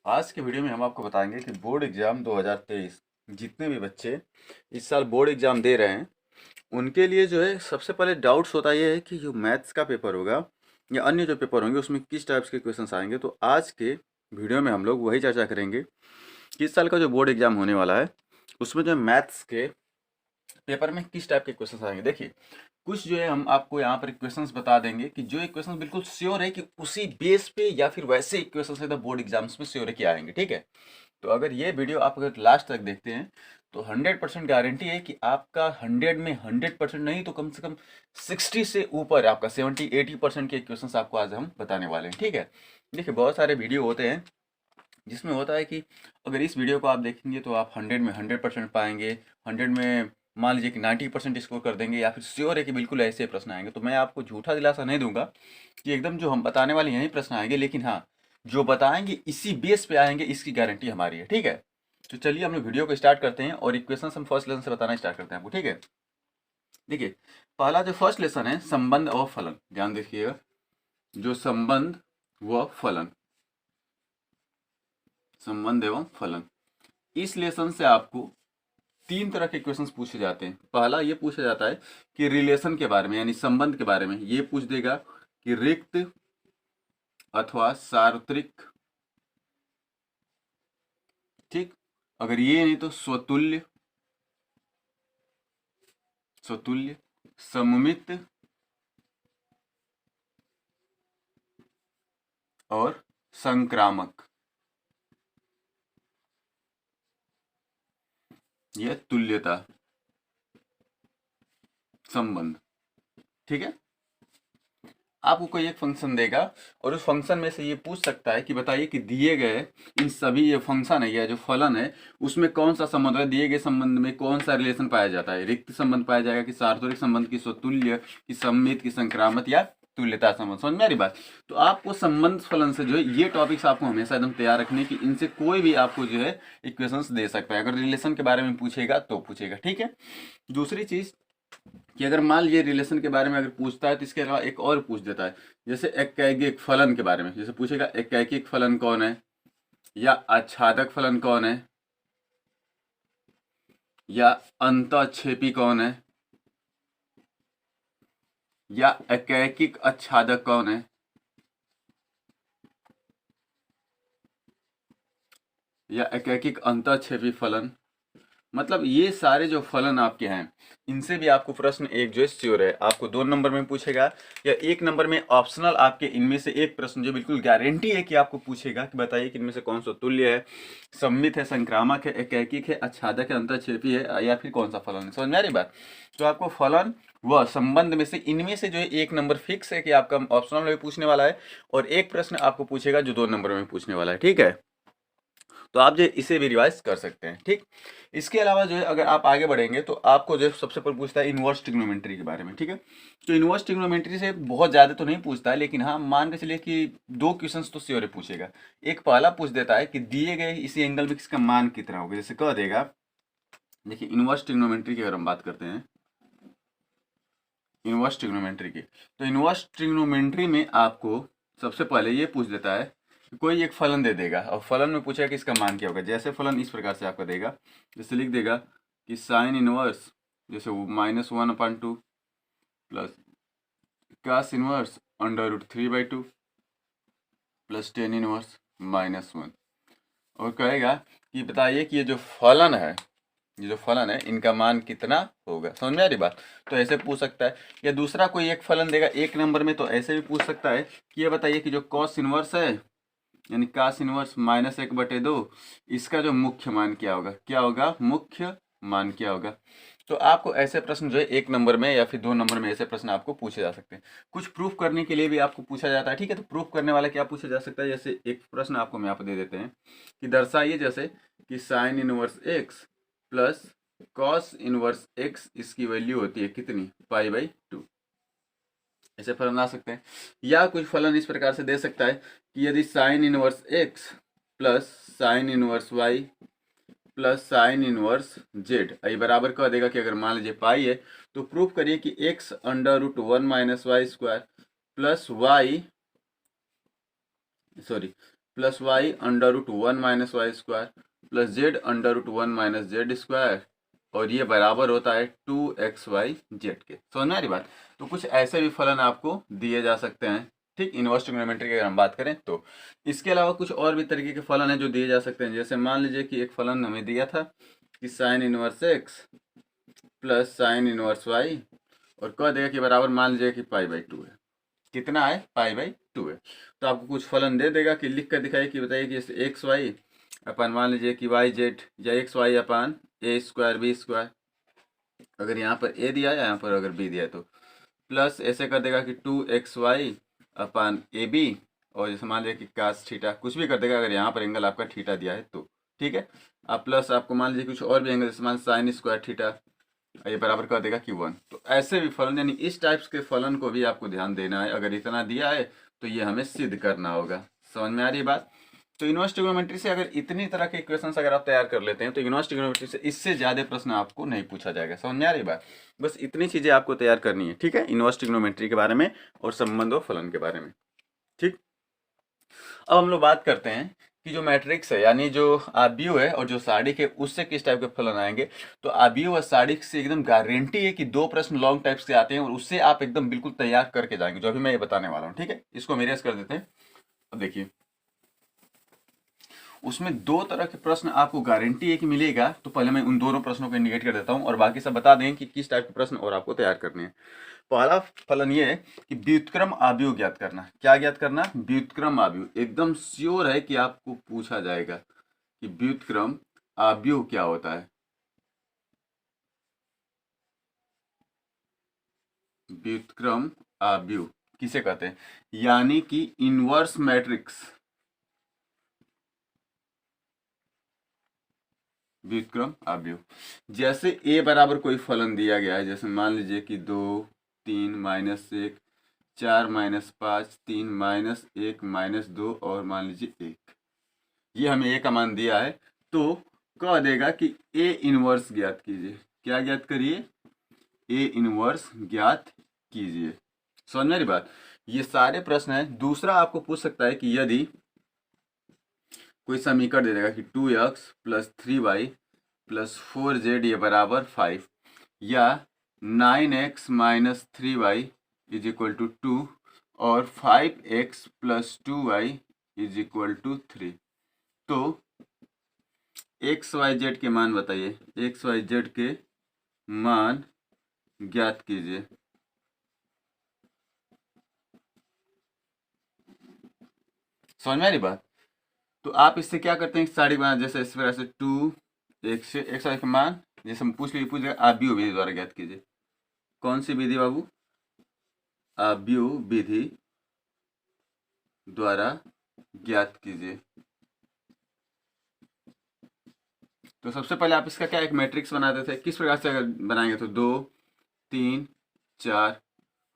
आज के वीडियो में हम आपको बताएंगे कि बोर्ड एग्ज़ाम 2023 जितने भी बच्चे इस साल बोर्ड एग्ज़ाम दे रहे हैं उनके लिए जो है सबसे पहले डाउट्स होता ये है कि जो मैथ्स का पेपर होगा या अन्य जो पेपर होंगे उसमें किस टाइप्स के क्वेश्चंस आएंगे। तो आज के वीडियो में हम लोग वही चर्चा करेंगे कि इस साल का जो बोर्ड एग्ज़ाम होने वाला है उसमें जो मैथ्स के पेपर में किस टाइप के क्वेश्चंस आएंगे। देखिए, कुछ जो है हम आपको यहाँ पर इक्वेशंस बता देंगे कि जो इक्वेशंस बिल्कुल श्योर है कि उसी बेस पे या फिर वैसे इक्वेशंस है तो बोर्ड एग्जाम्स में श्योर है कि आएंगे। ठीक है, तो अगर ये वीडियो आप अगर लास्ट तक देखते हैं तो 100% गारंटी है कि आपका 100 में 100% नहीं तो कम से कम 60 से ऊपर आपका 70-80% के इक्वेशंस आपको आज हम बताने वाले हैं। ठीक है, देखिए बहुत सारे वीडियो होते हैं जिसमें होता है कि अगर इस वीडियो को आप देखेंगे तो आप 100 में 100% पाएंगे, 100 में मान लीजिए कि 90% स्कोर कर देंगे या फिर श्योर है कि बिल्कुल ऐसे प्रश्न आएंगे। तो मैं आपको झूठा दिलासा नहीं दूंगा कि एकदम जो हम बताने वाले यही प्रश्न आएंगे, लेकिन हाँ, जो बताएंगे इसी बेस पे आएंगे, इसकी गारंटी हमारी है। ठीक है, तो चलिए हम लोग वीडियो को स्टार्ट करते हैं और इक्वेशन हम फर्स्ट लेसन से बताना स्टार्ट करते हैं आपको। ठीक है, देखिए पहला जो फर्स्ट लेसन है संबंध व फलन, ध्यान देखिएगा। जो संबंध व फलन, संबंध एवं फलन, इस लेसन से आपको तीन तरह के क्वेश्चंस पूछे जाते हैं। पहला ये पूछा जाता है कि रिलेशन के बारे में यानी संबंध के बारे में। ये पूछ देगा कि रिक्त अथवा सार्वत्रिक। ठीक, अगर ये नहीं तो स्वतुल्य, स्वतुल्य, सममित और संक्रामक। यह तुल्यता संबंध। ठीक है, आपको कोई एक फंक्शन देगा और उस फंक्शन में से ये पूछ सकता है कि बताइए कि दिए गए इन सभी ये फंक्शन है या जो फलन है उसमें कौन सा संबंध है, दिए गए संबंध में कौन सा रिलेशन पाया जाता है। रिक्त संबंध पाया जाएगा कि सार्थक संबंध की स्वतुल्य की सम्मित की संक्रामक या तुल्यता संबंध। समझ में आ रही बात। तो आपको संबंध फलन से जो है ये टॉपिक्स आपको हमेशा एकदम तैयार रखने की, इनसे कोई भी आपको जो है इक्वेशंस दे सकता है। अगर रिलेशन के बारे में पूछेगा तो पूछेगा। ठीक है, दूसरी चीज कि अगर मान लीजिए रिलेशन के बारे में अगर पूछता है तो इसके अलावा एक और पूछ देता है, जैसे एकैगिक फलन के बारे में। जैसे पूछेगा एकैगिक फलन कौन है, या आच्छादक फलन कौन है, या अंतःक्षेपी कौन है, या एकैकिक आच्छादक कौन है, या एकैकिक अंतःक्षेपी फलन। मतलब ये सारे जो फलन आपके हैं इनसे भी आपको प्रश्न एक जो है श्योर है, आपको 2 नंबर में पूछेगा या 1 नंबर में ऑप्शनल आपके इनमें से एक प्रश्न जो बिल्कुल गारंटी है कि आपको पूछेगा कि बताइए कि इनमें से कौन सा तुल्य है, सम्मित है, संक्रामक है, एकैकिक है, आच्छादक है, अंतःक्षेपी है, या फिर कौन सा फलन है। समझ में आ रही बात। तो आपको फलन व संबंध में से इनमें से जो है 1 नंबर फिक्स है कि आपका ऑप्शनल में पूछने वाला है और एक प्रश्न आपको पूछेगा जो 2 नंबर में पूछने वाला है। ठीक है, तो आप जो इसे भी रिवाइज कर सकते हैं। ठीक, इसके अलावा जो है अगर आप आगे बढ़ेंगे तो आपको जो सबसे पहले पूछता है इनवर्स ट्रिग्नोमेट्री के बारे में। ठीक है, तो इनवर्स ट्रिग्नोमेट्री से बहुत ज़्यादा तो नहीं पूछता है, लेकिन हाँ मान के चलिए कि 2 क्वेश्चंस तो श्योर पूछेगा। एक पहला पूछ देता है कि दिए गए इसी एंगल में इसका मान कितना होगा। जैसे कह देगा, देखिए इनवर्स ट्रिग्नोमेट्री की अगर हम बात करते हैं, इनवर्स ट्रिग्नोमेट्री की, तो इनवर्स ट्रिग्नोमेट्री में आपको सबसे पहले ये पूछ देता है, कोई एक फलन दे देगा और फलन में पूछेगा कि इसका मान क्या होगा। जैसे फलन इस प्रकार से आपका देगा, जैसे लिख देगा कि साइन इनवर्स जैसे -1/2 plus cos inverse √3/2 plus tan inverse -1, और कहेगा कि बताइए कि ये जो फलन है, ये जो फलन है इनका मान कितना होगा। समझ में आ रही बात। तो ऐसे पूछ सकता है, या दूसरा कोई एक फलन देगा 1 नंबर में तो ऐसे भी पूछ सकता है कि ये बताइए कि जो कॉस इनवर्स है यानी cos इनवर्स -1/2 इसका जो मुख्य मान क्या होगा, क्या होगा मुख्य मान क्या होगा। तो आपको ऐसे प्रश्न जो है 1 नंबर में या फिर 2 नंबर में ऐसे प्रश्न आपको पूछे जा सकते हैं। कुछ प्रूफ करने के लिए भी आपको पूछा जाता है। ठीक है, तो प्रूफ करने वाला क्या पूछा जा सकता है, जैसे एक प्रश्न आपको मैं यहाँ पे दे देते हैं कि दर्शाइए जैसे कि sine inverse x plus cos inverse x इसकी वैल्यू होती है कितनी, π/2। ऐसे फलन आ सकते हैं, या कुछ फलन इस प्रकार से दे सकता है कि यदि sine inverse x plus sine inverse y plus sine inverse z, ये बराबर कह देगा कि अगर मान लीजिए पाई है तो प्रूफ करिए कि x √1 - y² plus y, sorry, plus y under root 1 minus y square plus z under root 1 minus z square, और ये बराबर होता है 2xy जेड के। समझ में आ रही बात? तो कुछ ऐसे भी फलन आपको दिए जा सकते हैं, ठीक, इनवर्स ट्रिग्नोमेट्री की अगर हम बात करें तो। इसके अलावा कुछ और भी तरीके के फलन हैं जो दिए जा सकते हैं। जैसे मान लीजिए कि एक फलन हमें दिया था कि sine inverse x plus sine inverse y, और कह देगा कि बराबर मान लीजिए कि π/2 है। कितना है? π/2 है। तो आपको कुछ फलन दे देगा कि लिख कर दिखाइए कि बताइए कि एक्स वाई अपन मान लीजिए कि वाई जेड या एक्स वाई अपान ए स्क्वायर बी स्क्वायर, अगर यहाँ पर ए दिया है यहाँ पर अगर बी दिया है तो प्लस ऐसे कर देगा कि 2xy अपान ए बी, और जैसे मान लीजिए कि कास थीटा कुछ भी कर देगा अगर यहाँ पर एंगल आपका थीटा दिया है तो, ठीक है। अब प्लस आपको मान लीजिए कुछ और भी एंगल, जैसे मान साइन स्क्वायर थीटा, ये बराबर कर देगा कि 1। तो ऐसे भी फलन, यानी इस टाइप्स के फलन को भी आपको ध्यान देना है। अगर इतना दिया है तो ये हमें सिद्ध करना होगा। समझ में आ रही बात? तो इनवर्स ट्रिग्नोमेट्री से अगर इतनी तरह के इक्वेशंस अगर आप तैयार कर लेते हैं तो इनवर्स ट्रिग्नोमेट्री से इससे ज़्यादा प्रश्न आपको नहीं पूछा जाएगा। समझ में आ रही बात? बस इतनी चीज़ें आपको तैयार करनी है, ठीक है, इनवर्स ट्रिग्नोमेट्री के बारे में और संबंध और फलन के बारे में, ठीक। अब हम लोग बात करते हैं कि जो मैट्रिक्स है, यानी जो आव्यूह है और जो सारणिक है, उससे किस टाइप के फलन आएंगे। तो आव्यूह और सारणिक से एकदम गारंटी है कि 2 प्रश्न लॉन्ग टाइप्स के आते हैं और उससे आप एकदम बिल्कुल तैयार करके जाएंगे, जो अभी मैं ये बताने वाला हूँ, ठीक है। इसको हम इरेज कर देते हैं। अब देखिए, उसमें 2 तरह के प्रश्न आपको गारंटी है कि मिलेगा। तो पहले मैं उन दोनों प्रश्नों को इंडिकेट कर देता हूँ और बाकी सब बता दें कि किस टाइप के प्रश्न और आपको तैयार करने हैं। पहला फलन ये है कि व्युत्क्रम आव्यूह ज्ञात करना। क्या ज्ञात करना? व्युत्क्रम आव्यूह। एकदम श्योर है कि आपको पूछा जाएगा कि व्युत्क्रम आव्यूह क्या होता है। व्युत्क्रम आव्यूह किसे कहते हैं? यानी कि इनवर्स मैट्रिक्स, व्युत्क्रम आव्यूह। जैसे a बराबर कोई फलन दिया गया है, जैसे मान लीजिए कि 2 3 -1 4 -5 3 -1 -2 और मान लीजिए 1, ये हमें a का मान दिया है। तो कह देगा कि a इनवर्स ज्ञात कीजिए। क्या ज्ञात करिए? a इनवर्स ज्ञात कीजिए। समझ मेरी बात? ये सारे प्रश्न हैं। दूसरा आपको पूछ सकता है कि यदि कोई समीकरण दे देगा कि 2x + 3y + 4z ये बराबर 5, या 9x - 3y = 2 और 5x + 2y = 3, तो xyz के मान बताइए। xyz के मान ज्ञात कीजिए। समझ में आ रही बात? तो आप इससे क्या करते हैं, साड़ी बना, जैसे इस तरह से 2 x का मान जैसे हम पूछ लिया आव्यूह विधि द्वारा ज्ञात कीजिए। कौन सी विधि बाबू? आव्यूह विधि द्वारा ज्ञात कीजिए। तो सबसे पहले आप इसका क्या एक मैट्रिक्स बनाते थे। किस प्रकार से अगर बनाएंगे तो 2 3 4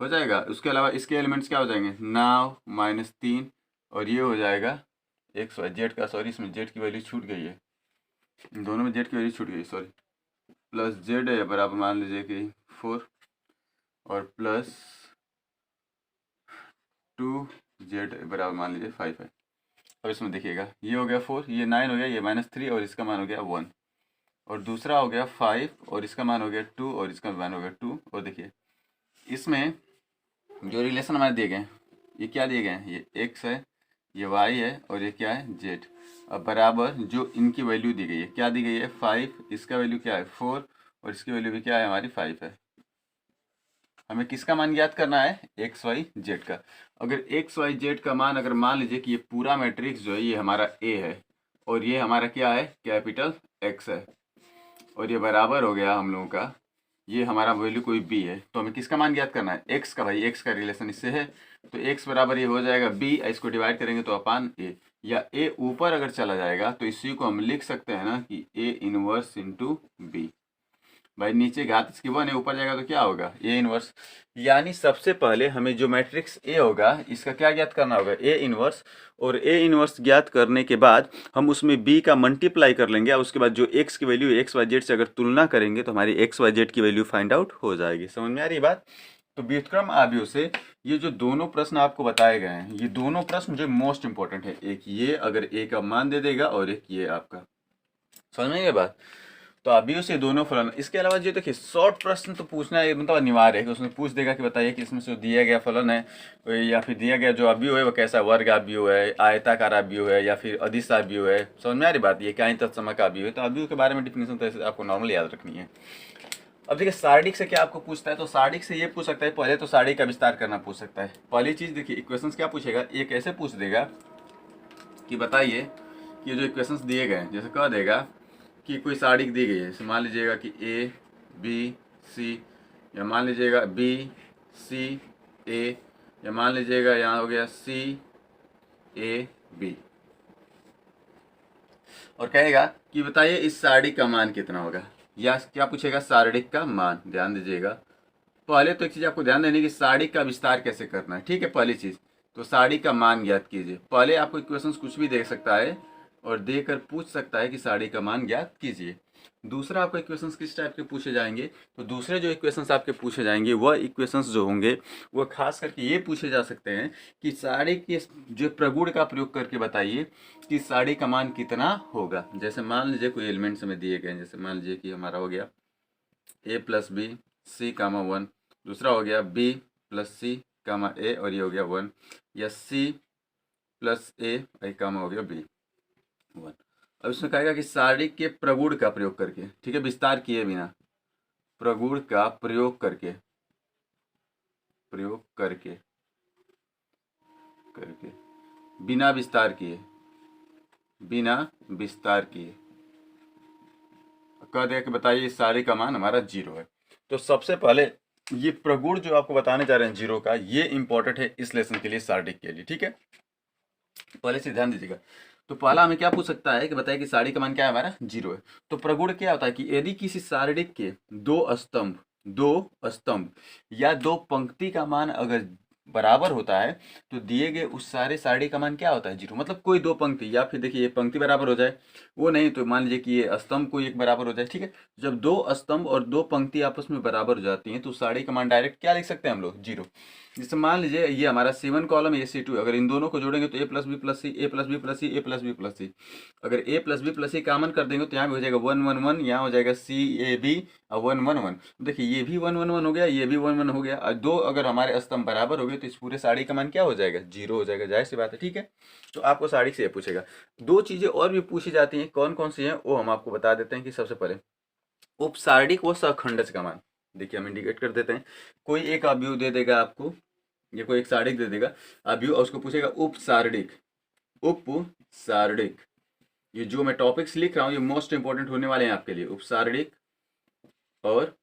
हो जाएगा। उसके अलावा इसके एलिमेंट्स क्या हो जाएंगे? 9 -3, और ये हो जाएगा xyz का, सॉरी इसमें z की वैल्यू छूट गई है, दोनों में z की वैल्यू छूट गई, सॉरी, प्लस z है बराबर मान लीजिए कि 4 और प्लस 2z बराबर मान लीजिए 5 है। अब इसमें देखिएगा, ये हो गया 4, ये 9 हो गया, ये -3 और इसका मान हो गया 1, और दूसरा हो गया 5 और इसका मान हो गया 2 और इसका मान हो गया 2। और देखिए इसमें जो रिलेशन हमारे दिए गए हैं, ये क्या दिए गए हैं? ये x है, ये y है, और ये क्या है? z। अब बराबर जो इनकी वैल्यू दी गई है, क्या दी गई है? 5, इसका वैल्यू क्या है? 4, और इसकी वैल्यू भी क्या है? हमारी 5 है। हमें किसका मान ज्ञात करना है? एक्स वाई जेड का। अगर एक्स वाई जेड का मान, अगर मान लीजिए कि ये पूरा मैट्रिक्स जो है ये हमारा ए है और ये हमारा क्या है? कैपिटल एक्स है, और ये बराबर हो गया हम लोगों का, ये हमारा वैल्यू कोई बी है, तो हमें किसका मान ज्ञात करना है? एक्स का। भाई एक्स का रिलेशन इससे है, तो एक्स बराबर ये हो जाएगा बी, इसको डिवाइड करेंगे तो अपान ए, या ए ऊपर अगर चला जाएगा तो इसी को हम लिख सकते हैं ना कि ए इनवर्स इंटू बी। भाई नीचे घात इसकी 1 है, ऊपर जाएगा तो क्या होगा? A inverse. यानी सबसे पहले हमें जो मैट्रिक्स ए होगा इसका क्या ज्ञात करना होगा? A inverse. और ए इनवर्स ज्ञात करने के बाद हम उसमें बी का मल्टीप्लाई कर लेंगे, और उसके बाद जो एक्स की वैल्यू एक्स वाई जेड से अगर तुलना करेंगे तो हमारी एक्स वाई जेड की वैल्यू फाइंड आउट हो जाएगी। समझ में आ रही बात? तो व्युत्क्रम आव्यूह से ये जो दोनों प्रश्न आपको बताए गए हैं, ये दोनों प्रश्न जो मोस्ट इंपॉर्टेंट है, एक ये अगर ए का मान दे देगा और एक ये आपका, समझ में ये बात। तो आव्यूह से दोनों फलन, इसके अलावा जो देखिए शॉर्ट प्रश्न तो पूछना है मतलब अनिवार्य है कि उसमें पूछ देगा कि बताइए कि इसमें से दिया गया फलन है या फिर दिया गया जो आव्यूह है वो कैसा वर्ग आव्यूह है, आयताकार आव्यूह है या फिर अदिश आव्यूह है। समझ में आ रही बात, ये क्या ही तत्समक आव्यूह है। तो आव्यूह के बारे में डिफिनेशन तो ऐसे आपको नॉर्मल याद रखनी है। अब देखिए सारणिक से क्या आपको पूछता है, तो सारणिक से ये पूछ सकता है, पहले तो सारणिक का विस्तार करना पूछ सकता है। पहली चीज देखिए इक्वेशंस क्या पूछेगा, एक ऐसे पूछ देगा कि बताइए कि जो इक्वेशंस दिए गए हैं, जैसे कह देगा कि कोई सारणिक दी गई है, जैसे मान लीजिएगा कि ए बी सी, या मान लीजिएगा बी सी ए, या मान लीजिएगा यहाँ हो गया सी ए बी, और कहेगा कि बताइए इस सारणिक का मान कितना होगा, या क्या पूछेगा सारणिक का मान। ध्यान दीजिएगा, पहले तो एक चीज आपको ध्यान देनी कि सारणिक का विस्तार कैसे करना है, ठीक है। पहली चीज तो सारणिक का मान ज्ञात कीजिए। पहले आपको इक्वेशंस कुछ भी दे सकता है और देकर पूछ सकता है कि सारणिक का मान ज्ञात कीजिए। दूसरा आपको इक्वेशंस किस टाइप के पूछे जाएंगे, तो दूसरे जो इक्वेशंस आपके पूछे जाएंगे वह इक्वेशंस जो होंगे वह खास करके ये पूछे जा सकते हैं कि सारणिक के जो प्रगुण का प्रयोग करके बताइए कि सारणिक का मान कितना होगा। जैसे मान लीजिए कोई एलिमेंट्स हमें दिए गए हैं, जैसे मान लीजिए कि हमारा हो गया ए प्लस बी सी कामा 1, दूसरा हो गया बी प्लस सी कामा ए और ये हो गया 1, या सी प्लस ए कामा हो गया बी 1। अब इसमें कहेगा कि सारणिक के प्रगुण का प्रयोग करके, ठीक है, विस्तार किए बिना, प्रगुण का प्रयोग करके करके बिना विस्तार किए कह देगा कि बताइए इस सारणिक का मान हमारा 0 है। तो सबसे पहले ये प्रगुण जो आपको बताने जा रहे हैं 0 का, ये इंपॉर्टेंट है इस लेसन के लिए, सारणिक के लिए, ठीक है। पहले से ध्यान दीजिएगा। तो पहला हमें क्या पूछ सकता है कि बताइए कि सारणिक का मान क्या है हमारा 0 है। तो प्रगुण क्या होता है कि यदि किसी सारणिक के दो स्तंभ या दो पंक्ति का मान अगर बराबर होता है तो दिए गए उस सारे सारणिक का मान क्या होता है 0। मतलब कोई दो पंक्ति, या फिर देखिए ये पंक्ति बराबर हो जाए, वो नहीं तो मान लीजिए कि ये स्तंभ कोई एक बराबर हो जाए, ठीक है। जब दो स्तंभ और दो पंक्ति आपस में बराबर हो जाती हैं तो सारणिक का मान डायरेक्ट क्या लिख सकते हैं हम लोग 0। जैसे मान लीजिए ये हमारा C1 कॉलम ए C2, अगर इन दोनों को जोड़ेंगे तो ए प्लस बी प्लस सी, ए प्लस बी प्लस सी, ए प्लस बी प्लस सी। अगर ए प्लस बी प्लस सी कॉमन कर देंगे तो यहाँ भी हो जाएगा 1 1 1, यहाँ हो जाएगा सी ए बी और 1 1 1। देखिए ये भी 1 1 1 हो गया, ये भी 1 1 हो गया, और दो अगर हमारे स्तंभ बराबर हो गए तो इस पूरे साड़ी का मान क्या हो जाएगा 0 हो जाएगा, जाहिर सी बात है, ठीक है। तो आपको साड़ी से ये पूछेगा। दो चीजें और भी पूछी जाती हैं, कौन कौन सी हैं वो हम आपको बता देते हैं कि सबसे पहले उपसारणिक व सखंडज का मान। देखिए हम इंडिकेट कर देते हैं, कोई एक अवयव दे देगा आपको, ये कोई एक सारणिक दे देगा अवयव और उसको पूछेगा उपसारणिक। ये जो मैं टॉपिक्स लिख रहा हूँ ये मोस्ट इंपॉर्टेंट होने वाले हैं आपके लिए, उपसारणिक और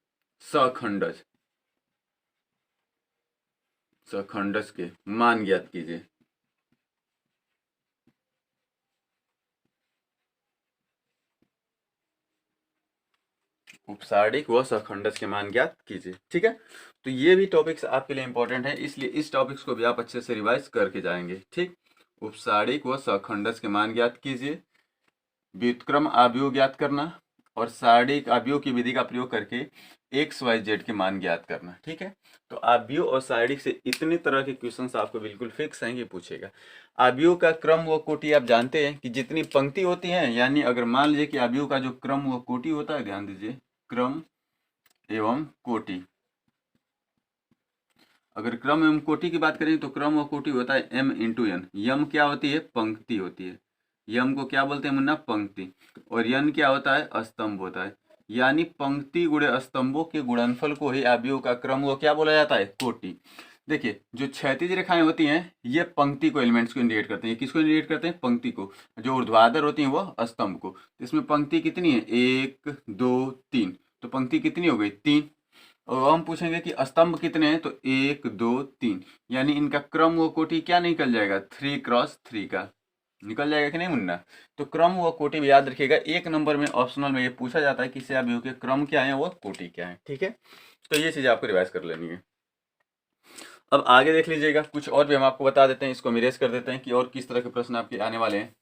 सखंडज के मान ज्ञात कीजिए। उपसारणिक व सखंडज के मान ज्ञात कीजिए, ठीक है। तो ये भी टॉपिक्स आपके लिए इंपॉर्टेंट है, इसलिए इस टॉपिक्स को भी आप अच्छे से रिवाइज करके जाएंगे, ठीक। उपसारणिक व सखंडज के मान ज्ञात कीजिए, व्युत्क्रम आव्यूह ज्ञात करना, और सारणिक आव्यूह की विधि का प्रयोग करके एक्स वाई जेड के मान ज्ञात करना, ठीक है। तो आव्यूह और सारणिक से इतने तरह के क्वेश्चंस आपको बिल्कुल फिक्स हैं कि पूछेगा। आव्यूह का क्रम व कोटि आप जानते हैं कि जितनी पंक्ति होती हैं, यानी अगर मान लीजिए कि आव्यूह का जो क्रम व कोटि होता है, ध्यान दीजिए क्रम एवं कोटि, अगर क्रम एवं कोटि की बात करें तो क्रम व कोटि होता है m इंटू एन। यम क्या होती है पंक्ति होती है, यम को क्या बोलते हैं मुन्ना पंक्ति, और यन क्या होता है स्तंभ होता है। यानी पंक्ति गुणे स्तंभों के गुणनफल को ही आव्यूह का क्रम वो क्या बोला जाता है कोटि। देखिए जो क्षैतिज रेखाएं होती हैं ये पंक्ति को एलिमेंट्स को इंडिकेट करते हैं, किसको इंडिकेट करते हैं पंक्ति को। जो ऊर्ध्वाधर होती हैं वह स्तंभ को। इसमें पंक्ति कितनी है 1 2 3, तो पंक्ति कितनी हो गई 3। और हम पूछेंगे कि स्तंभ कितने हैं तो 1 2 3, यानी इनका क्रम व कोटि क्या निकल जाएगा 3 क्रॉस 3 का निकल जाएगा कि नहीं मुन्ना। तो क्रम व कोटि में याद रखिएगा, एक नंबर में ऑप्शनल में ये पूछा जाता है कि आव्यूह के क्रम क्या है व कोटि क्या है, ठीक है। तो ये चीजें आपको रिवाइज कर लेनी है। अब आगे देख लीजिएगा, कुछ और भी हम आपको बता देते हैं, इसको मिरेज कर देते हैं कि और किस तरह के प्रश्न आपके आने वाले हैं।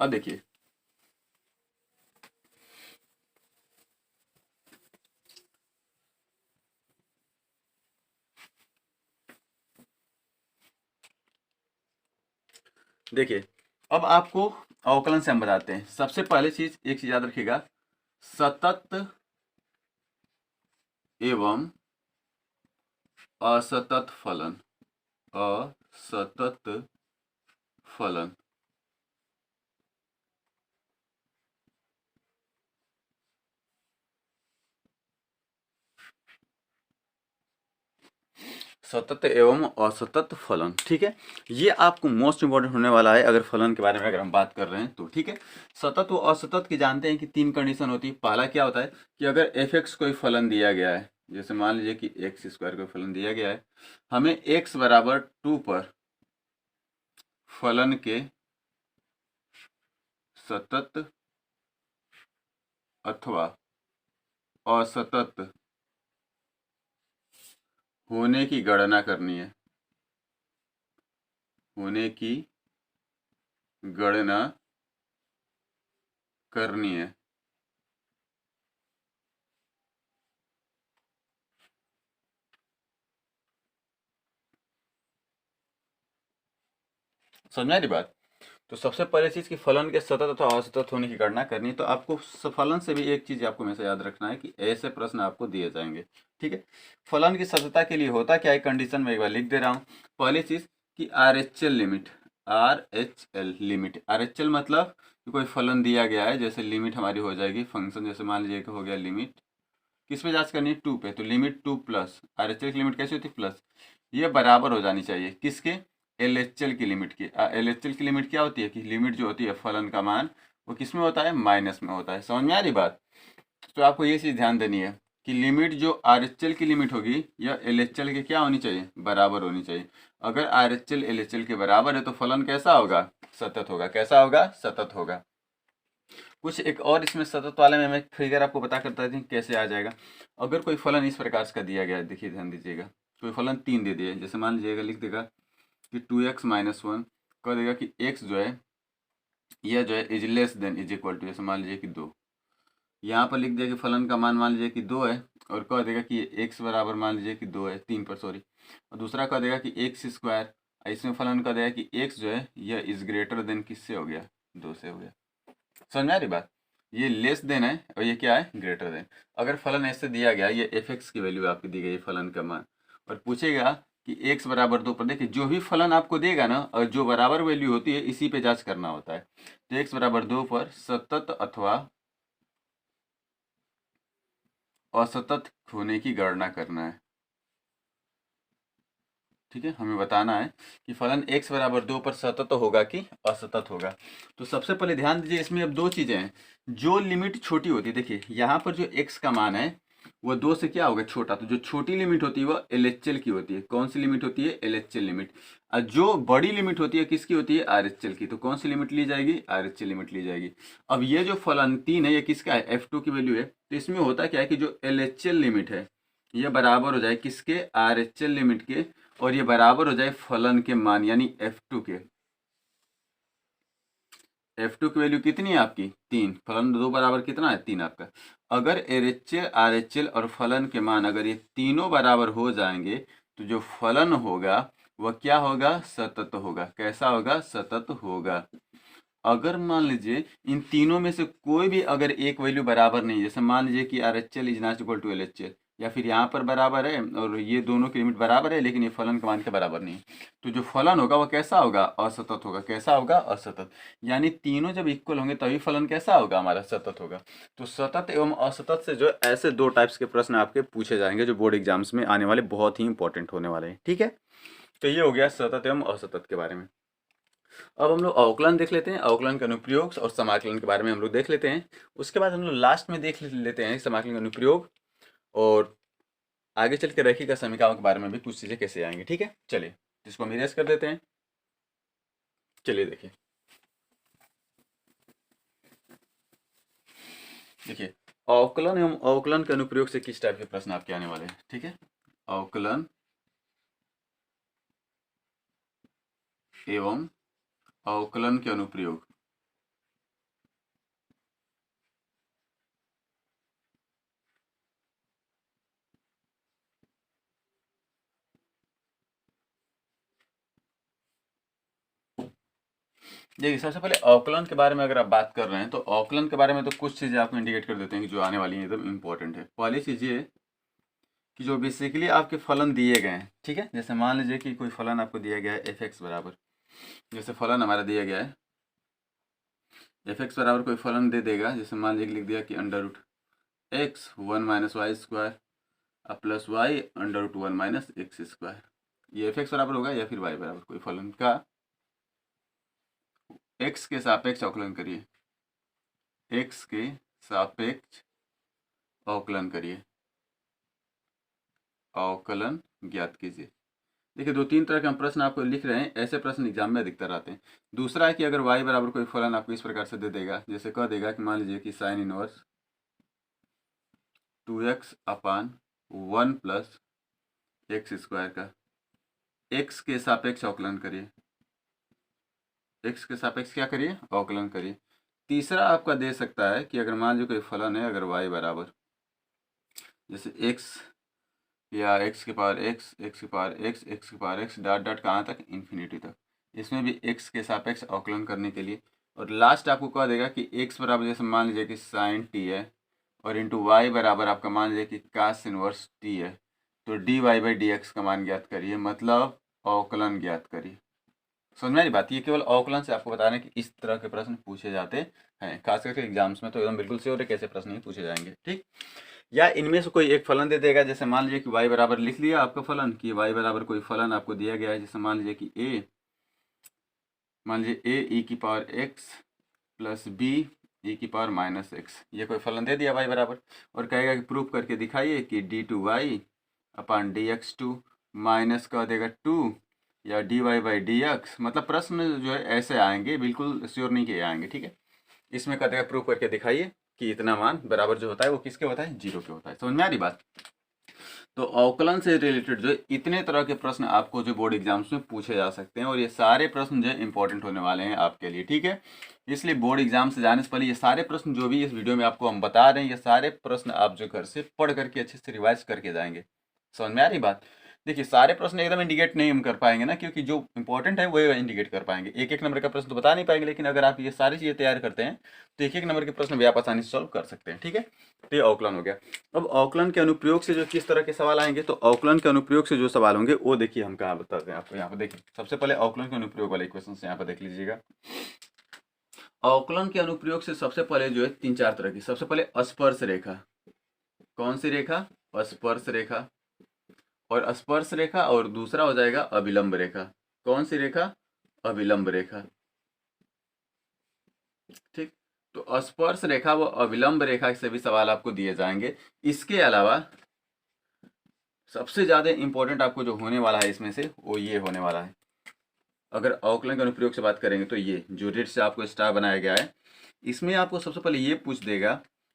अब देखिए देखिए, अब आपको अवकलन से हम बताते हैं। सबसे पहले चीज, एक चीज याद रखिएगा, सतत एवं असतत फलन। असतत फलन। सतत एवं असतत फलन, ठीक है। ये आपको मोस्ट इंपॉर्टेंट होने वाला है अगर फलन के बारे में अगर हम बात कर रहे हैं तो, ठीक है। सतत व असतत की जानते हैं कि तीन कंडीशन होती है। पहला क्या होता है कि अगर एफ एक्स कोई फलन दिया गया है, जैसे मान लीजिए कि एक्स स्क्वायर कोई फलन दिया गया है, हमें एक्स बराबर 2 पर फलन के सतत अथवा असतत होने की गणना करनी है। होने की गणना करनी है। समझा रही बात? तो सबसे पहले चीज कि फलन के सतत अथवा असतत होने की गणना करनी है। तो आपको फलन से भी एक चीज आपको हमेशा याद रखना है कि ऐसे प्रश्न आपको दिए जाएंगे, ठीक है। फलन की सततता के लिए होता क्या है, कंडीशन में एक बार लिख दे रहा हूँ। पहली चीज कि R H L limit. Are H L limit, are H L मतलब कि कोई फलन दिया गया है, जैसे लिमिट हमारी हो जाएगी फंक्शन, जैसे मान लीजिए कि हो गया लिमिट, किस पे जांच करनी है, 2 पे, तो limit 2 plus are H L की लिमिट कैसी होती है, प्लस। ये बराबर हो जानी चाहिए किसके, एल एच एल की लिमिट की। एल एच एल की लिमिट क्या होती है कि लिमिट जो होती है फलन का मान, वो किस में होता है, माइनस में होता है। समझ में आ रही बात? तो आपको ये चीज़ ध्यान देनी है कि लिमिट जो आर एच एल की लिमिट होगी या एल एच एल के क्या होनी चाहिए, बराबर होनी चाहिए। अगर are H L L H L के बराबर है तो फलन कैसा होगा, सतत होगा। कैसा होगा, सतत होगा। कुछ एक और इसमें सतत वाले में मैं फिगर आपको बता करता थी कैसे आ जाएगा। अगर कोई फलन इस प्रकार का दिया गया है, देखिए ध्यान दीजिएगा, कोई फलन 3 दे दिया है, जैसे मान लीजिएगा लिख देगा कि 2x-1, कह देगा कि x जो है यह जो है is less than is equal to, जैसे मान लीजिए कि 2। यहाँ पर लिख दिया कि फलन का मान मान लीजिए कि 2 है, और कह देगा कि x बराबर मान लीजिए कि 2 है, 3 पर सॉरी। और दूसरा कह देगा कि एक्स स्क्वायर, इसमें फलन कह देगा कि x जो है यह इज ग्रेटर देन किससे हो गया, 2 से हो गया। समझ में आ रही बात? ये लेस देन है और ये क्या है, ग्रेटर देन। अगर फलन ऐसे दिया गया, ये एफ एक्स की वैल्यू आपकी दी गई फलन का मान, और पूछेगा कि x बराबर 2 पर, देखिए जो भी फलन आपको देगा ना, और जो बराबर वैल्यू होती है इसी पे जांच करना होता है। तो x बराबर 2 पर सतत अथवा असतत होने की गणना करना है, ठीक है। हमें बताना है कि फलन x बराबर 2 पर सतत होगा कि असतत होगा। तो सबसे पहले ध्यान दीजिए, इसमें अब दो चीजें हैं। जो लिमिट छोटी होती है, देखिए यहाँ पर जो x का मान है वो 2 से क्या होगा, छोटा। तो जो छोटी लिमिट होती है वो एल एच एल की होती है। कौन सी लिमिट होती है, एल एच एल लिमिट। और जो बड़ी लिमिट होती है किसकी होती है, आर एच एल की। तो कौन सी लिमिट ली जाएगी, आर एच एल लिमिट ली जाएगी। अब ये जो फलन 3 है ये किसका है, एफ टू की वैल्यू है। तो इसमें होता क्या है कि जो एल एच एल लिमिट है ये बराबर हो जाए किसके, आर एच एल लिमिट के, और ये बराबर हो जाए फलन के मान यानी f2 के। f2 की वैल्यू कितनी है आपकी, 3। फलन 2 बराबर कितना है, 3 आपका। अगर एल आर एच एल और फलन के मान अगर ये तीनों बराबर हो जाएंगे तो जो फलन होगा वह क्या होगा, सतत होगा। कैसा होगा, सतत होगा। अगर मान लीजिए इन तीनों में से कोई भी अगर एक वैल्यू बराबर नहीं, जैसे मान लीजिए कि R H L is not equal to L H L, या फिर यहाँ पर बराबर है और ये दोनों की लिमिट बराबर है लेकिन ये फलन के मान के बराबर नहीं, तो जो फलन होगा वो कैसा होगा, असतत होगा। कैसा होगा, असतत। यानी तीनों जब इक्वल होंगे तभी फलन कैसा होगा, हमारा सतत होगा। तो सतत एवं असतत से जो ऐसे दो टाइप्स के प्रश्न आपके पूछे जाएंगे जो बोर्ड एग्जाम्स में आने वाले बहुत ही इंपॉर्टेंट होने वाले हैं, ठीक है। तो ये हो गया सतत एवं असतत के बारे में। अब हम लोग अवकलन देख लेते हैं, अवकलन के अनुप्रयोग और समाकलन के बारे में हम लोग देख लेते हैं। उसके बाद हम लोग लास्ट में देख लेते हैं समाकलन का अनुप्रयोग, और आगे चल के रैखिक समीकरणों के बारे में भी कुछ चीज़ें कैसे आएंगी, ठीक है। चलिए इसको हम इरेज कर देते हैं। चलिए देखिए, देखिए अवकलन एवं अवकलन के अनुप्रयोग से किस टाइप के प्रश्न आपके आने वाले हैं, ठीक है। अवकलन एवं अवकलन के अनुप्रयोग। देखिए सबसे पहले अवकलन के बारे में अगर आप बात कर रहे हैं तो अवकलन के बारे में तो कुछ चीज़ें आपको इंडिकेट कर देते हैं कि जो आने वाली हैं एकदम इंपॉर्टेंट है। पहली चीज़ ये कि जो बेसिकली आपके फलन दिए गए हैं, ठीक है, जैसे मान लीजिए कि कोई फलन आपको दिया गया है एफ एक्स बराबर, जैसे फलन हमारा दिया गया है एफ एक्स बराबर कोई फलन दे देगा, जैसे मान लीजिए लिख दिया कि under root x 1 - y² plus y under root 1 - x², ये एफ एक्स बराबर होगा या फिर वाई बराबर कोई फलन का एक्स के सापेक्ष अवकलन करिए, एक्स के सापेक्ष अवकलन करिए, अवकलन ज्ञात कीजिए। देखिए 2-3 तरह के हम प्रश्न आपको लिख रहे हैं, ऐसे प्रश्न एग्जाम में अधिकतर आते हैं। दूसरा है कि अगर y बराबर कोई फलन आपको इस प्रकार से दे देगा, जैसे कह देगा कि मान लीजिए कि sine inverse 2x/1 plus x² का x के सापेक्ष अवकलन करिए, x के सापेक्ष क्या करिए, अवकलन करिए। तीसरा आपका दे सकता है कि अगर मान लीजिए कोई फलन है, अगर y बराबर जैसे x या x की पावर x, x की पावर x, x की पावर x डॉट डॉट कहाँ तक, इन्फिनिटी तक, इसमें भी x के सापेक्ष अवकलन करने के लिए। और लास्ट आपको कह देगा कि x बराबर जैसे मान लीजिए कि साइन t है और इंटू y बराबर आपका मान लीजिए कि कास इनवर्स t है, तो dy/dx का मान ज्ञात करिए, मतलब अवकलन ज्ञात करिए। समझ में आ रही बात? ये केवल अवकलन से आपको बता रहे हैं कि इस तरह के प्रश्न पूछे जाते हैं, खास करके एग्जाम्स में तो एकदम बिल्कुल श्योर है कैसे प्रश्न ही पूछे जाएंगे, ठीक। या इनमें से कोई एक फलन दे देगा, जैसे मान लीजिए कि y बराबर लिख लिया आपका फलन कि y बराबर कोई फलन आपको दिया गया है, जैसे मान लीजिए कि a e की power x plus b e की पावर -x, ये कोई फलन दे दिया y बराबर, और कहेगा कि प्रूफ करके दिखाइए कि d2y/dx2 माइनस कह देगा 2 या dy/dx, मतलब प्रश्न जो है ऐसे आएंगे, बिल्कुल श्योर नहीं किए आएंगे, ठीक है। इसमें कह देगा प्रूफ करके दिखाइए कि इतना मान बराबर जो होता है वो किसके होता है, 0 के होता है। समझ में आ रही बात? तो अवकलन से रिलेटेड जो इतने तरह के प्रश्न आपको जो बोर्ड एग्जाम्स में पूछे जा सकते हैं, और ये सारे प्रश्न जो है इंपॉर्टेंट होने वाले हैं आपके लिए, ठीक है। इसलिए बोर्ड एग्जाम से जाने से पहले ये सारे प्रश्न जो भी इस वीडियो में आपको हम बता रहे हैं, ये सारे प्रश्न आप जो घर से पढ़ करके अच्छे से रिवाइज करके जाएंगे। समझ में आ रही बात? देखिए सारे प्रश्न एकदम इंडिकेट नहीं हम कर पाएंगे ना, क्योंकि जो इंपॉर्टेंट है वो इंडिकेट कर पाएंगे, एक एक नंबर का प्रश्न तो बता नहीं पाएंगे, लेकिन अगर आप ये सारी चीज़ें तैयार करते हैं तो एक एक नंबर के प्रश्न भी आप आसानी से सॉल्व कर सकते हैं, ठीक है। तो ये अवकलन हो गया। अब अवकलन के अनुप्रयोग से जो किस तरह के सवाल आएंगे, तो अवकलन के अनुप्रयोग से जो सवाल होंगे वो देखिए हम कहाँ बताते हैं आपको। यहाँ पर देखिए सबसे पहले अवकलन के अनुप्रयोग वाले क्वेश्चन यहाँ पर देख लीजिएगा। अवकलन के अनुप्रयोग से सबसे पहले जो है 3-4 तरह की, सबसे पहले स्पर्श रेखा, कौन सी रेखा, स्पर्श रेखा, और स्पर्श रेखा, और दूसरा हो जाएगा अभिलंब रेखा, कौन सी रेखा, अभिलंब रेखा, ठीक। तो स्पर्श रेखा व अभिलंब रेखा से भी सवाल आपको दिए जाएंगे। इसके अलावा सबसे ज्यादा इंपॉर्टेंट आपको जो होने वाला है इसमें से वो ये होने वाला है, अगर अवकलन के अनुप्रयोग से बात करेंगे तो ये जो रेड से आपको स्टार बनाया गया है, इसमें आपको सबसे पहले ये पूछ देगा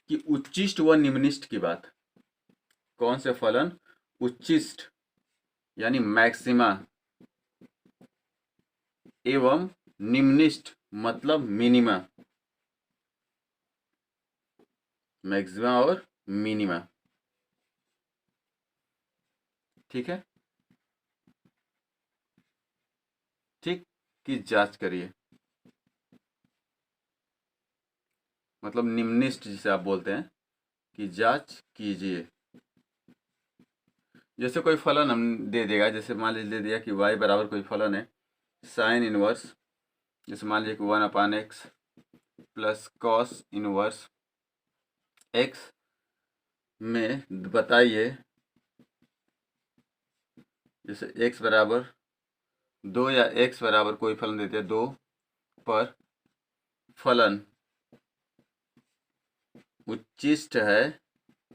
कि उच्चिष्ट व निम्निष्ट की बात, कौन से फलन उच्चिष्ट यानी मैक्सिमा एवं निम्निष्ट मतलब मिनिमा, मैक्सिमा और मिनिमा, ठीक है, ठीक, की जांच करिए, मतलब निम्निष्ट जिसे आप बोलते हैं कि जांच कीजिए। जैसे कोई फलन हम दे देगा, जैसे मान लीजिए दे दिया कि y बराबर कोई फलन है साइन इनवर्स, जैसे मान लीजिए कि 1/x plus cos inverse x में बताइए, जैसे x बराबर 2 या x बराबर कोई फलन देते हैं 2 पर फलन उच्चिष्ट है,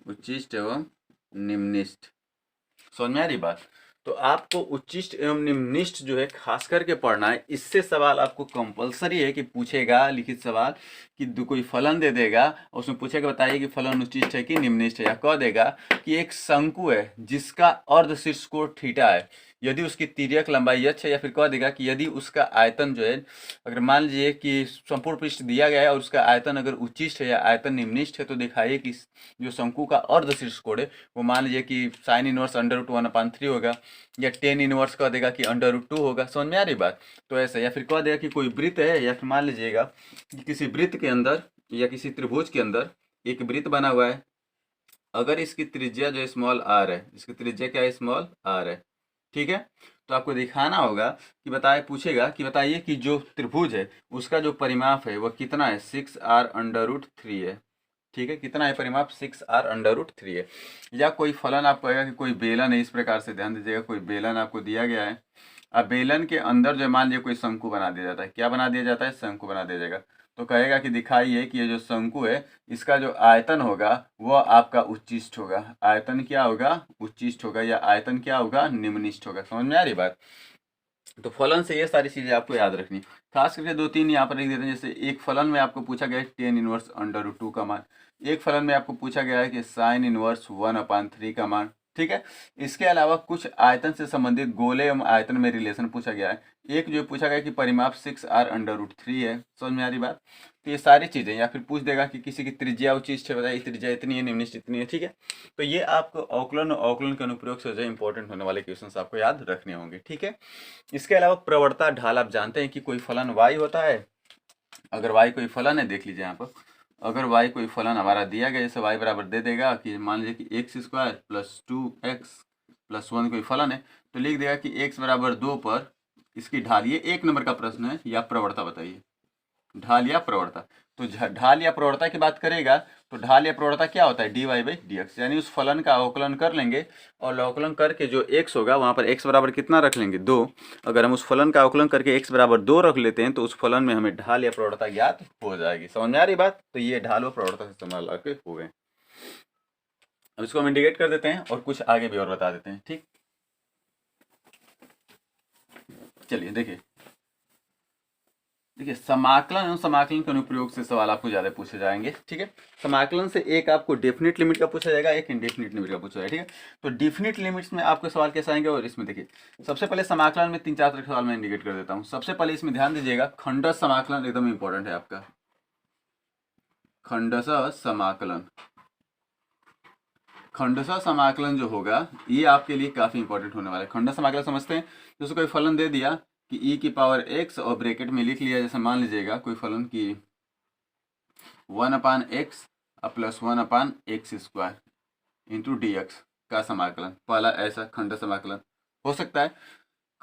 उच्चिष्ट एवं निम्निष्ट। समझ में आ रही बात? तो आपको उच्चिष्ट एवं निम्निष्ट जो है खास करके पढ़ना है, इससे सवाल आपको कंपलसरी है कि पूछेगा लिखित सवाल कि कोई फलन दे देगा, उसमें पूछेगा बताइए कि फलन उच्चिष्ट है कि निम्निष्ट है, या कह देगा कि एक शंकु है जिसका अर्धशीर्ष कोण थीटा है, यदि उसकी तिर्यक लंबाई h है, या फिर कह देगा कि यदि उसका आयतन जो है, अगर मान लीजिए कि संपूर्ण पृष्ठ दिया गया है और उसका आयतन अगर उच्चिष्ट है या आयतन निम्निष्ठ है, तो दिखाइए कि जो शंकु का अर्धशीर्ष कोण है वो मान लीजिए कि साइन इनवर्स √1/3 होगा, या टेन इनवर्स कह देगा कि √2 होगा। समझ में आ रही बात? तो ऐसा, या फिर कह देगा कि कोई वृत्त है, या फिर मान लीजिएगा कि किसी वृत्त के अंदर या किसी त्रिभुज के अंदर एक वृत्त बना हुआ है, अगर इसकी त्रिज्या जो स्मॉल आर है, इसकी त्रिज्या क्या है, स्मॉल आर है, ठीक है, तो आपको दिखाना होगा कि पूछेगा कि बताइए कि जो त्रिभुज है उसका जो परिमाप है वह कितना है, 6r√3 है, ठीक है, कितना है परिमाप, 6r√3 है। या कोई फलन आपको कहेगा कि कोई बेलन है, इस प्रकार से ध्यान दीजिएगा, कोई बेलन आपको दिया गया है, अब बेलन के अंदर जो मान लीजिए कोई शंकु बना दिया जाता है, क्या बना दिया जाता है, शंकु बना दिया जाएगा, तो कहेगा कि दिखाइए कि ये जो शंकु है इसका जो आयतन होगा वह आपका उच्चिष्ट होगा, आयतन क्या होगा, उच्चिष्ट होगा, या आयतन क्या होगा, निम्निष्ठ होगा। समझ में आ रही बात? तो फलन से ये सारी चीजें आपको याद रखनी, खास करके 2-3 यहाँ पर लिख देते हैं। जैसे एक फलन में आपको पूछा गया है टेन इनवर्स √2 का मान, एक फलन में आपको पूछा गया है कि साइन इनवर्स 1/3 का मान, ठीक है। इसके अलावा कुछ आयतन से संबंधित गोले एवं आयतन में रिलेशन पूछा गया है। एक जो पूछा गया कि परिमाप 6r√3 है। समझ में आ रही बात? तो ये सारी चीजें, या फिर पूछ देगा कि किसी की त्रिज्या उच्चिष्ट है, बताइए त्रिज्या इतनी है, निम्निष्ठ इतनी है, ठीक है। तो ये आपको अवकलन और अवकलन के अनुप्रयोग से जो इंपॉर्टेंट होने वाले क्वेश्चन आपको याद रखने होंगे, ठीक है। इसके अलावा प्रवणता ढाल, आप जानते हैं कि कोई फलन y होता है, अगर y कोई फलन है, देख लीजिए यहाँ पर, अगर y कोई फलन हमारा दिया गया, जैसे y बराबर दे देगा कि मान लीजिए कि x² + 2x + 1 कोई फलन है, तो लिख देगा कि x = 2 पर इसकी ढाल, ये 1 नंबर का प्रश्न है, या प्रवणता बताइए, ढाल या प्रवणता। तो ढाल या प्रवणता की बात करेगा तो ढाल या प्रवणता क्या होता है, dy/dx, यानी उस फलन का अवकलन कर लेंगे और अवकलन करके जो x होगा वहां पर x बराबर कितना रख लेंगे, 2। अगर हम उस फलन का अवकलन करके x बराबर 2 रख लेते हैं तो उस फलन में हमें ढाल या प्रवणता ज्ञात हो जाएगी। समझ में आ रही बात? तो ये ढाल और प्रवणता से समझ ला के हो गए। अब इसको हम इंडिकेट कर देते हैं और कुछ आगे भी और बता देते हैं, ठीक। चलिए देखिए समाकलन एवं समाकलन के अनुप्रयोग से सवाल आपको ज्यादा पूछे जाएंगे, ठीक है। समाकलन से एक आपको डेफिनेट लिमिट का पूछा जाएगा, एक इंडेफिनिट लिमिट का पूछा जाएगा, ठीक है। तो डेफिनेट लिमिट्स में आपके सवाल कैसे आएंगे, और इसमें देखिए सबसे पहले समाकलन में 3-4 तरह के सवाल मैं इंडिकेट कर देता हूँ। सबसे पहले इसमें ध्यान दीजिएगा, खंडस समाकलन एकदम इंपॉर्टेंट है आपका, खंडस समाकलन। खंडसा समाकलन जो होगा ये आपके लिए काफी इंपॉर्टेंट होने वाला है। खंडस समाकलन समझते हैं, जैसे कोई फलन दे दिया कि e⁻x और ब्रैकेट में लिख लिया, जैसे मान लीजिएगा कोई फलन की 1/x + 1/x² इंटू dx का समाकलन, पहला ऐसा खंड समाकलन हो सकता है।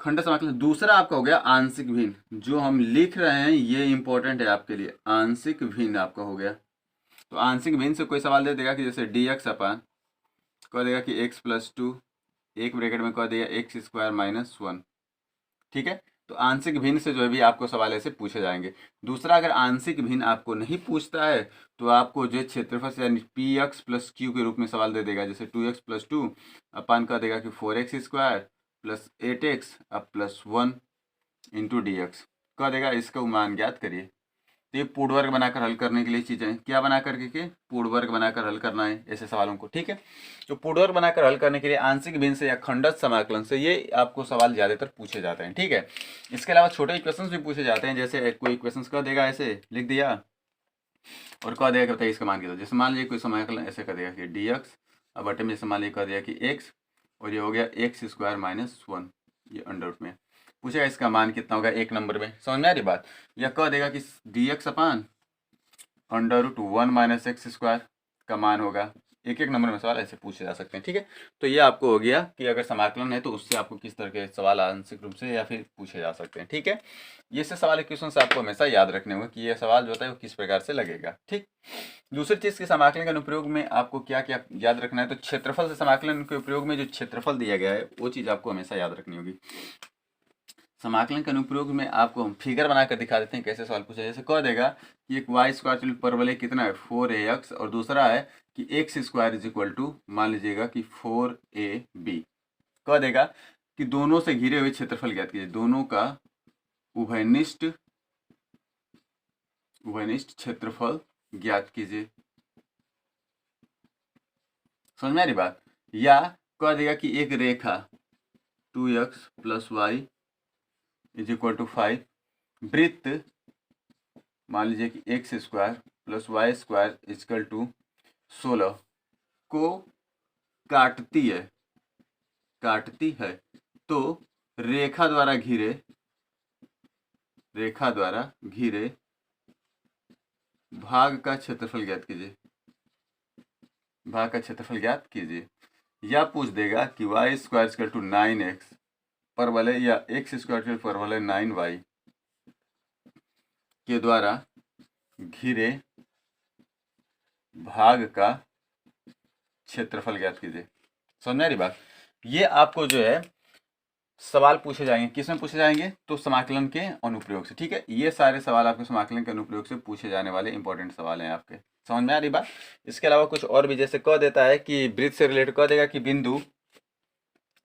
खंड समाकलन दूसरा आपका हो गया आंशिक भिन्न, जो हम लिख रहे हैं ये इंपॉर्टेंट है आपके लिए, आंशिक भिन्न आपका हो गया। तो आंशिक भिन्न से कोई सवाल दे देगा कि जैसे dx अपन कह देगा कि x + 2, एक ब्रैकेट में कह देगा x² - 1, ठीक है। तो आंशिक भिन्न से जो है भी आपको सवाल ऐसे पूछे जाएंगे। दूसरा, अगर आंशिक भिन्न आपको नहीं पूछता है तो आपको जो क्षेत्रफल से यानी px + q के रूप में सवाल दे देगा, जैसे 2x + 2 अपन कह देगा कि 4x² + 8x + 1 इंटू dx कह देगा, इसका मान ज्ञात करिए। तो ये पूर्ण वर्ग बनाकर हल करने के लिए चीजें, क्या बना करके के पूर्ण वर्ग बनाकर हल करना है ऐसे सवालों को, ठीक है। तो पूर्ण वर्ग बनाकर हल करने के लिए आंशिक भिन्न से या खंडस समाकलन से ये आपको सवाल ज्यादातर पूछे जाते हैं, ठीक है। इसके अलावा छोटे इक्वेशंस भी पूछे जाते हैं, जैसे कोई इक्वेशंस कह देगा ऐसे लिख दिया और कह देगा बताइए इसका मान क्या, जैसे मान लीजिए कोई समाकलन ऐसे कर देगा कि dx, अब बटे में जैसे मान लीजिए कह दिया कि x और ये हो गया x² - 1, ये अंडर में पूछेगा इसका मान कितना होगा 1 नंबर में। समझ में आ रही बात? या कह देगा कि dx अपन √1 - x² का मान होगा, एक एक नंबर में सवाल ऐसे पूछे जा सकते हैं, ठीक है। तो ये आपको हो गया कि अगर समाकलन है तो उससे आपको किस तरह के सवाल आंशिक रूप से या फिर पूछे जा सकते हैं, ठीक है। ये से सवाल क्वेश्चन से आपको हमेशा याद रखने होंगे कि ये सवाल जो होता है वो किस प्रकार से लगेगा, ठीक। दूसरी चीज के समाकलन के अनुप्रयोग में आपको क्या क्या याद रखना है, तो क्षेत्रफल से समाकलन के उपयोग में जो क्षेत्रफल दिया गया है वो चीज आपको हमेशा याद रखनी होगी। समाकलन के अनुप्रयोग में आपको हम फिगर बनाकर दिखा देते हैं कैसे सवाल पूछा, जैसे कह देगा कि एक y² परवलय कितना है 4ax, और दूसरा है कि x² मान लीजिएगा कि 4ab, कह देगा कि दोनों से घिरे हुए क्षेत्रफल ज्ञात कीजिए, दोनों का उभयनिष्ठ क्षेत्रफल ज्ञात कीजिए। समझ में आ रही बात? या कह देगा कि एक रेखा 2x plus y is equal to 5। वृत्त मान लीजिए कि x square plus y square is equal to 16 को काटती है तो रेखा द्वारा घिरे भाग का क्षेत्रफल ज्ञात कीजिए। या पूछ देगा कि Y square is equal to 9x परवलय या एक्स स्क्वायर परवलय 9y के द्वारा घिरे भाग का क्षेत्रफल ज्ञात कीजिए। समझ में आ रही बात? ये आपको जो है सवाल पूछे जाएंगे, किसमें पूछे जाएंगे? तो समाकलन के अनुप्रयोग से। ठीक है, ये सारे सवाल आपके समाकलन के अनुप्रयोग से पूछे जाने वाले इंपॉर्टेंट सवाल हैं आपके। समझ में आ रही बात? इसके अलावा कुछ और भी, जैसे कह देता है कि वृत्त से रिलेटेड कह देगा कि बिंदु,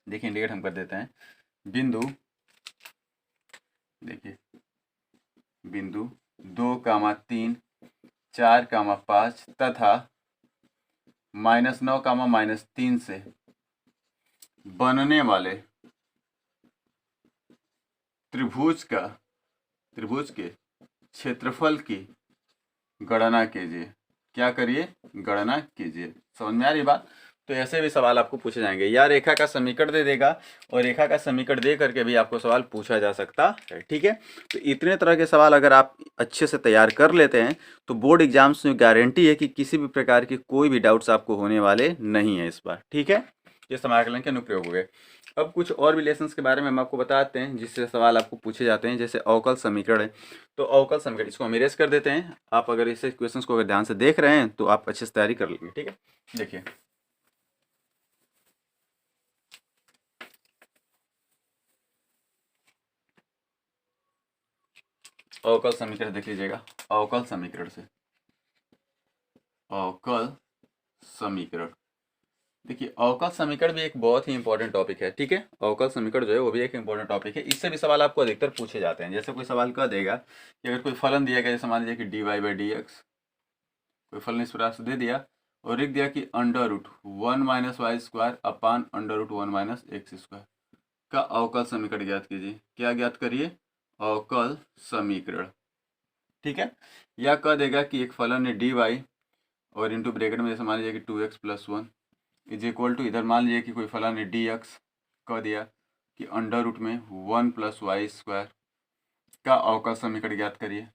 देखिए इंडिकेट हम कर देते हैं, बिंदु, देखिए बिंदु 2, 3, 4, 5 तथा -9, -3 से बनने वाले त्रिभुज के क्षेत्रफल की गणना कीजिए। क्या करिए? गणना कीजिए। समझ में आ रही बात? तो ऐसे भी सवाल आपको पूछे जाएंगे, या रेखा का समीकरण दे देगा, और रेखा का समीकरण दे करके भी आपको सवाल पूछा जा सकता है। ठीक है, तो इतने तरह के सवाल अगर आप अच्छे से तैयार कर लेते हैं तो बोर्ड एग्जाम्स में गारंटी है कि किसी भी प्रकार के कोई भी डाउट्स आपको होने वाले नहीं है इस बार। ठीक है, ये समाकलन के अनुप्रयोग हो गए। अब कुछ और भी लेसन्स के बारे में हम आपको बताते हैं जिससे सवाल आपको पूछे जाते हैं। जैसे अवकल समीकरण है, तो अवकल समीकरण इसको हम इरेज कर देते हैं। आप अगर इसे क्वेश्चंस को अगर ध्यान से देख रहे हैं तो आप अच्छे से तैयारी कर लेंगे। ठीक है, देखिए अवकल समीकरण देख लीजिएगा। अवकल समीकरण से अवकल समीकरण, देखिए अवकल समीकरण भी एक बहुत ही इंपॉर्टेंट टॉपिक है। ठीक है, अवकल समीकरण जो है वो भी एक इंपॉर्टेंट टॉपिक है। इससे भी सवाल आपको अधिकतर पूछे जाते हैं। जैसे कोई सवाल कह देगा कि अगर कोई फलन दिया गया, जैसे मान लीजिए कि dy/dx, कोई फलन इस प्रकार से दे दिया और लिख दिया कि √1 - y² अपान √1 - x² का अवकल समीकरण ज्ञात कीजिए। क्या ज्ञात करिए? अवकल समीकरण। ठीक है, या कह देगा कि एक फलन है dy और इंटू ब्रैकेट में जैसे मान लीजिए कि 2x + 1 इज इक्वल टू, इधर मान लीजिए कि कोई फलन है dx, कह दिया कि √1 + y² का अवकल समीकरण ज्ञात करिए।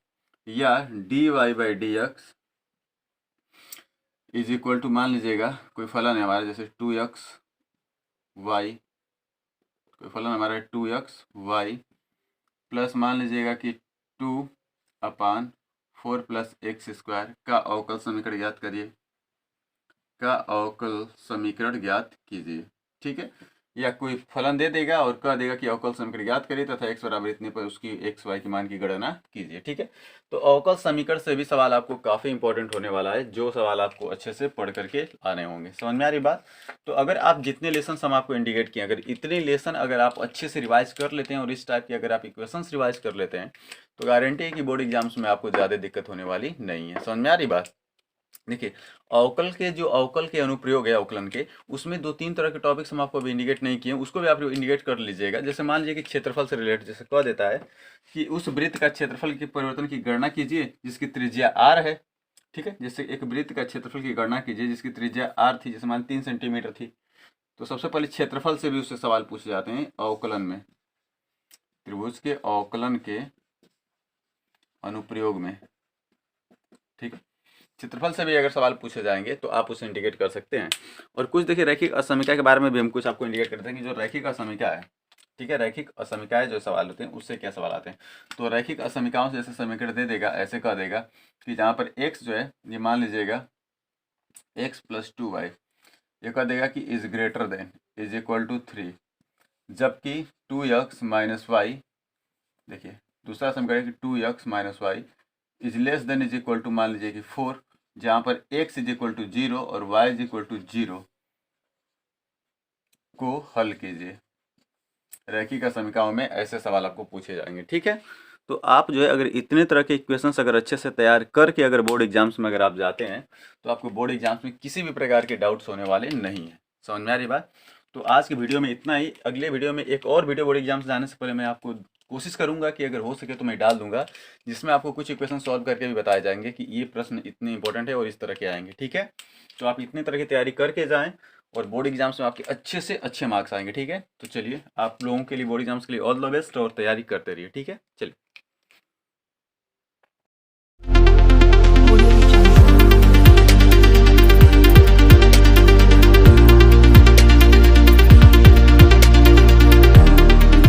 या dy/dx इज इक्वल टू, मान लीजिएगा कोई फलन है हमारा जैसे 2xy, कोई फलन हमारा 2xy प्लस मान लीजिएगा कि 2/4 + x² का अवकल समीकरण ज्ञात करिए, का अवकल समीकरण ज्ञात कीजिए। ठीक है, या कोई फलन दे देगा और कह देगा कि अवकल समीकरण ज्ञात करिए तथा x बराबर इतने पर उसकी x y के मान की गणना कीजिए। ठीक है, तो अवकल समीकरण से भी सवाल आपको काफ़ी इंपॉर्टेंट होने वाला है, जो सवाल आपको अच्छे से पढ़ करके आने होंगे। समझ में आ रही बात? तो अगर आप जितने लेसन हम आपको इंडिकेट किए, अगर इतने लेसन अगर आप अच्छे से रिवाइज कर लेते हैं और इस टाइप की अगर आप इक्वेशंस रिवाइज कर लेते हैं तो गारंटी है कि बोर्ड एग्जाम्स में आपको ज़्यादा दिक्कत होने वाली नहीं है। समझ में आ रही बात? देखिए अवकल के अनुप्रयोग है अवकलन के, उसमें 2-3 तरह के टॉपिक्स हम आपको अभी इंडिकेट नहीं किए, उसको भी आप इंडिकेट कर लीजिएगा। जैसे मान लीजिए कि क्षेत्रफल से रिलेटेड जैसे कह देता है कि उस वृत्त का क्षेत्रफल के परिवर्तन की गणना कीजिए जिसकी त्रिज्या r है। ठीक है, जैसे एक वृत्त का क्षेत्रफल की गणना कीजिए जिसकी त्रिज्या r थी, जैसे मान 3 सेंटीमीटर थी, तो सबसे पहले क्षेत्रफल से भी उससे सवाल पूछे जाते हैं अवकलन में, त्रिभुज के अवकलन के अनुप्रयोग में। ठीक है, क्षेत्रफल से भी अगर सवाल पूछे जाएंगे तो आप उसे इंडिकेट कर सकते हैं। और कुछ देखिए रैखिक असमीका के बारे में भी हम कुछ आपको इंडिकेट करते हैं कि जो रैखिक असमीका है, ठीक है, रैखिक असमीकाएं जो सवाल होते हैं उससे क्या सवाल आते हैं। तो रैखिक असमीकाओं से जैसे समीकरण दे देगा, ऐसे कह देगा कि जहाँ पर x जो है ये मान लीजिएगा x + 2y, ये कह देगा कि is greater than is equal to 3, जबकि 2x - y, देखिए दूसरा समीकरण कि 2x - y is less than is equal to मान लीजिए कि 4, जहाँ पर x इज इक्वल टू 0 और y इज इक्वल टू 0 को हल कीजिए। रैखिक समीकरणों में ऐसे सवाल आपको पूछे जाएंगे। ठीक है, तो आप जो है अगर इतने तरह के इक्वेशंस अगर अच्छे से तैयार करके अगर बोर्ड एग्जाम्स में अगर आप जाते हैं तो आपको बोर्ड एग्जाम्स में किसी भी प्रकार के डाउट्स होने वाले नहीं है। समझ में आ रही बात? तो आज की वीडियो में इतना ही। अगले वीडियो में एक और वीडियो बोर्ड एग्जाम से जाने से पहले मैं आपको कोशिश करूंगा कि अगर हो सके तो मैं डाल दूंगा, जिसमें आपको कुछ इक्वेशन सॉल्व करके भी बताए जाएंगे कि ये प्रश्न इतने इंपॉर्टेंट है और इस तरह के आएंगे। ठीक है, तो आप इतनी तरह की तैयारी करके जाएं और बोर्ड एग्जाम्स में आपके अच्छे से अच्छे मार्क्स आएंगे। ठीक है, तो चलिए आप लोगों के लिए बोर्ड एग्जाम्स के लिए ऑल द बेस्ट और तैयारी करते रहिए। ठीक है, चलिए।